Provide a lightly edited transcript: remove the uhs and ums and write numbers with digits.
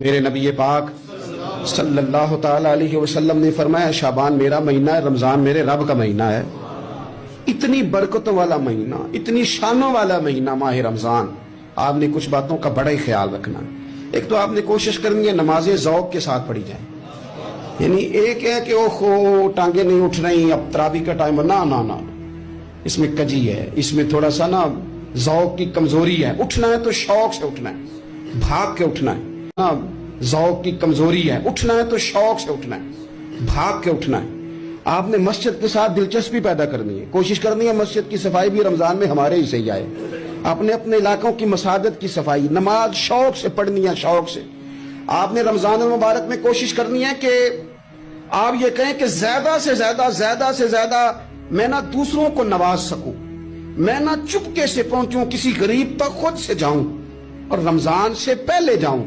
میرے نبی پاک صلی اللہ تعالی علیہ وسلم نے فرمایا شعبان میرا مہینہ ہے، رمضان میرے رب کا مہینہ ہے۔ اتنی برکتوں والا مہینہ، اتنی شانوں والا مہینہ ماہ رمضان، آپ نے کچھ باتوں کا بڑا ہی خیال رکھنا۔ ایک تو آپ نے کوشش کرنی ہے نمازیں ذوق کے ساتھ پڑھی جائیں، یعنی ایک ہے کہ اوہ ٹانگیں نہیں اٹھ رہی اب تراویح کا ٹائم، نہ اس میں کجی ہے، اس میں تھوڑا سا نا ذوق کی کمزوری ہے۔ اٹھنا ہے تو شوق سے اٹھنا ہے، بھاگ کے اٹھنا ہے۔ ذوق کی کمزوری ہے، اٹھنا ہے تو شوق سے اٹھنا ہے، بھاگ کے اٹھنا ہے۔ آپ نے مسجد کے ساتھ دلچسپی پیدا کرنی ہے، کوشش کرنی ہے مسجد کی صفائی بھی رمضان میں ہمارے ہی سے ہی آئے۔ اپنے علاقوں کی مساجد کی صفائی، نماز شوق سے پڑھنی ہے، شوق سے۔ آپ نے رمضان المبارک میں کوشش کرنی ہے کہ آپ یہ کہیں کہ زیادہ سے زیادہ میں نہ دوسروں کو نواز سکوں، میں نہ چپکے سے پہنچوں کسی غریب تک، خود سے جاؤں اور رمضان سے پہلے جاؤں۔